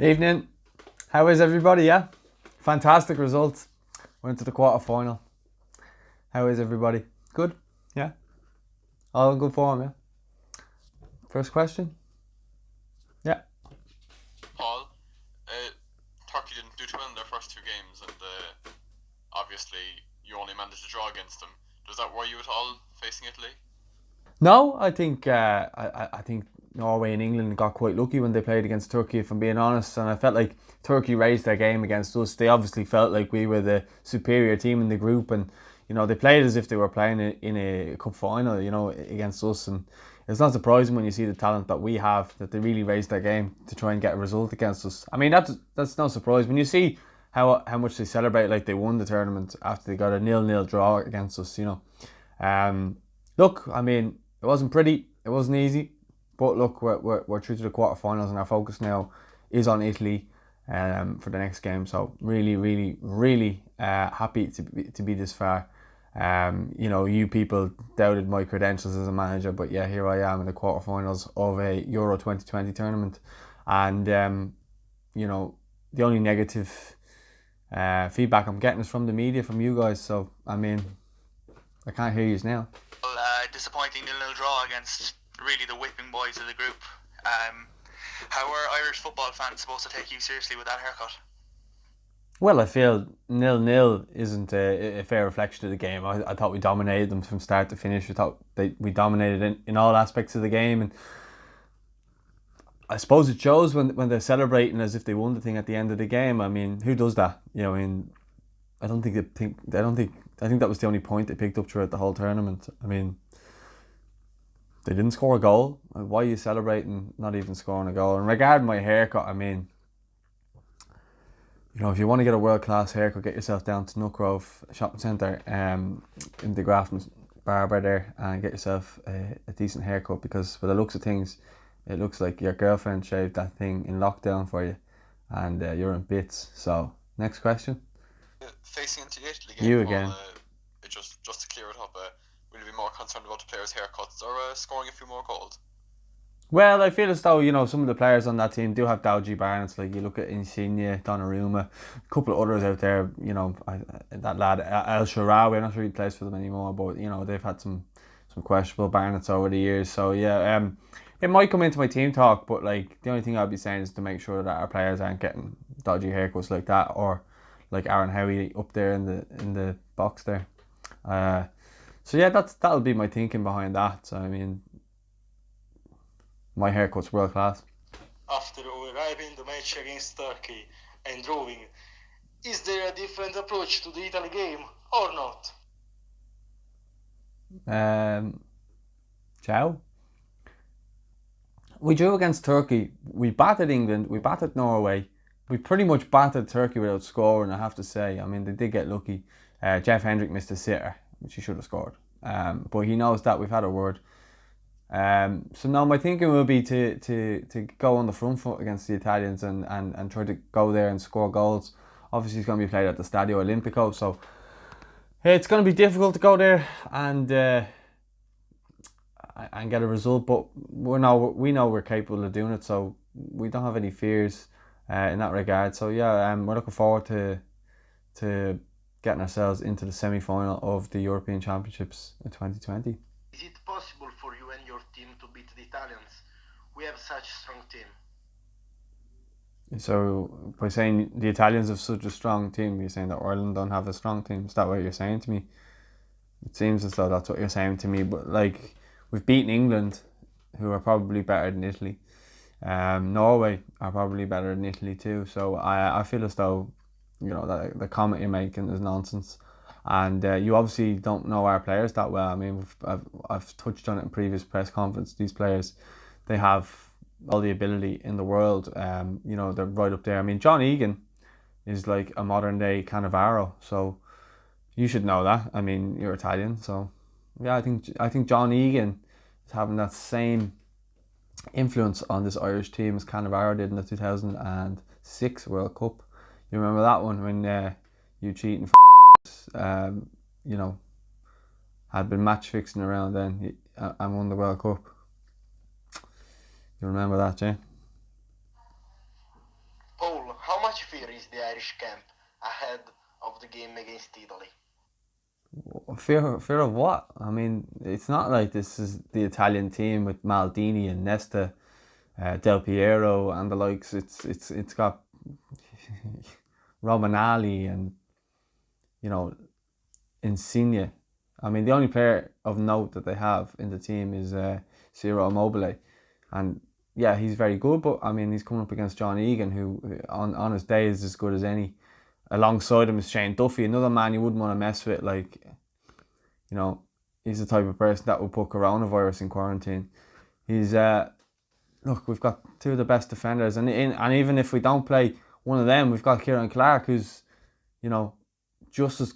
Evening. How is everybody? Yeah, fantastic results. Went to the quarter final. How is everybody? Good. Yeah, all in good form. Yeah. First question. Yeah. Paul, Turkey didn't do too well in their first two games, and obviously you only managed to draw against them. Does that worry you at all facing Italy? No, I think I think Norway and England got quite lucky when they played against Turkey, if I'm being honest. And I felt like Turkey raised their game against us. They obviously felt like we were the superior team in the group, and they played as if they were playing in a cup final, against us. And it's not surprising when you see the talent that we have that they really raised their game to try and get a result against us. I mean, that's no surprise when you see how much they celebrate like they won the tournament after they got a 0-0 draw against us. Look, I mean, it wasn't pretty, it wasn't easy, but look, we're through to the quarterfinals, and our focus now is on Italy for the next game. So really, really, really happy to be this far. You people doubted my credentials as a manager, but yeah, here I am in the quarterfinals of a Euro 2020 tournament, and the only negative feedback I'm getting is from the media, from you guys. So I mean, I can't hear you now. Disappointing 0-0 draw against really the whipping boys of the group. How are Irish football fans supposed to take you seriously with that haircut? Well, I feel 0-0 isn't a fair reflection of the game. I thought we dominated them from start to finish. I thought we dominated in all aspects of the game, and I suppose it shows when they're celebrating as if they won the thing at the end of the game. I mean, who does that? I mean, I think that was the only point they picked up throughout the whole tournament. I mean, they didn't score a goal. Why are you celebrating not even scoring a goal? And regarding my haircut, I mean, if you want to get a world-class haircut, get yourself down to Nutgrove Shopping Centre in the Grafton Barber there and get yourself a decent haircut, because for the looks of things, it looks like your girlfriend shaved that thing in lockdown for you, and you're in bits. So, next question. Facing into the Italy game, You again. Just to clear it up, will you be more concerned about the players' haircuts or scoring a few more goals? Well, I feel as though, some of the players on that team do have dodgy Barnets. Like, you look at Insigne, Donnarumma, a couple of others out there, that lad, El Shaarawy, I'm not sure he plays for them anymore, but, they've had some questionable Barnets over the years. So, yeah, it might come into my team talk, but, like, the only thing I'd be saying is to make sure that our players aren't getting dodgy haircuts like that, or like Aaron Howie up there in the box there. So, yeah, that'll be my thinking behind that. So, I mean, my haircut's world class. After arriving the match against Turkey and drawing, is there a different approach to the Italy game or not? Ciao. We drew against Turkey. We battered England. We battered Norway. We pretty much battered Turkey without scoring, I have to say. I mean, they did get lucky. Jeff Hendrick missed a sitter, which he should have scored. But he knows that. We've had a word. So now my thinking will be to go on the front foot against the Italians and try to go there and score goals. Obviously, it's going to be played at the Stadio Olimpico, so it's going to be difficult to go there and get a result. But we know we're capable of doing it, so we don't have any fears in that regard. So yeah, we're looking forward to getting ourselves into the semi-final of the European Championships in 2020. Is it possible for you and your team to beat the Italians? We have such a strong team. So by saying the Italians have such a strong team, you're saying that Ireland don't have a strong team? Is that what you're saying to me? It seems as though that's what you're saying to me. But like, we've beaten England, who are probably better than Italy. Norway are probably better than Italy too. So I feel as though that the comment you're making is nonsense. And you obviously don't know our players that well. I mean, I've touched on it in previous press conference. These players, they have all the ability in the world. They're right up there. I mean, John Egan is like a modern day Cannavaro. So you should know that. I mean, you're Italian, so yeah, I think John Egan is having that same influence on this Irish team as Cannavaro did in the 2006 World Cup. You remember that one when you cheating? Had been match fixing around then and won the World Cup. You remember that, Jay? against the Irish camp ahead of the game against Italy? Fear of what? I mean, it's not like this is the Italian team with Maldini and Nesta, Del Piero and the likes. It's got Romanelli and, you know, Insigne. I mean, the only player of note that they have in the team is Ciro Immobile, and yeah, he's very good. But I mean, he's coming up against John Egan, who on his day is as good as any. Alongside him is Shane Duffy, another man you wouldn't want to mess with. Like, you know, he's the type of person that will put coronavirus in quarantine. He's look, we've got two of the best defenders, and even if we don't play one of them, we've got Kieran Clark, who's, you know, just as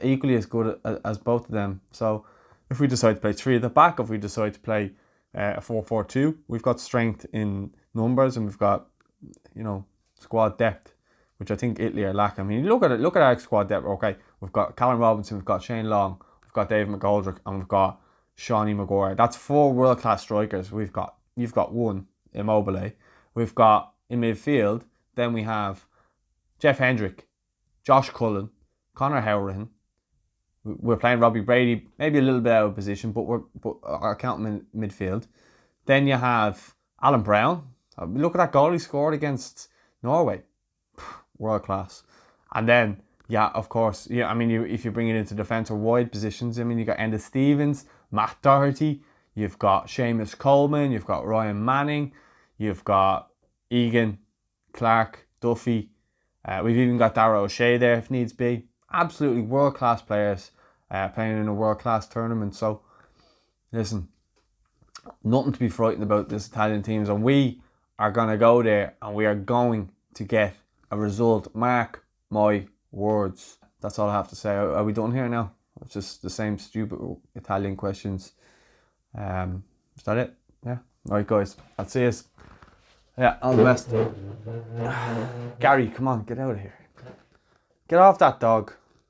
equally as good as both of them. So if we decide to play three at the back, if we decide to play a 4-4-2, we've got strength in numbers, and we've got, you know, squad depth, which I think Italy are lacking. I mean, look at our squad depth. Okay, we've got Callum Robinson, we've got Shane Long, we've got Dave McGoldrick, and we've got Shawnee Maguire. That's 4 world class strikers. You've got one, Immobile. We've got in midfield. Then we have Jeff Hendrick, Josh Cullen, Conor Howran. We're playing Robbie Brady, maybe a little bit out of position, but I count him in midfield. Then you have Alan Brown. Look at that goal he scored against Norway, world class. And then, yeah, of course, yeah. I mean, if you bring it into defence or wide positions, I mean, you got Enda Stevens, Matt Doherty. You've got Seamus Coleman. You've got Ryan Manning. You've got Egan, Clark, Duffy. We've even got Dara O'Shea there if needs be. Absolutely world-class players playing in a world-class tournament. So, listen, nothing to be frightened about this Italian teams. And we are going to go there and we are going to get a result. Mark my words. That's all I have to say. Are we done here now? It's just the same stupid Italian questions. Is that it? Yeah. Alright, guys. I'll see you. Yeah, all the best. Gary, come on, get out of here. Get off that dog.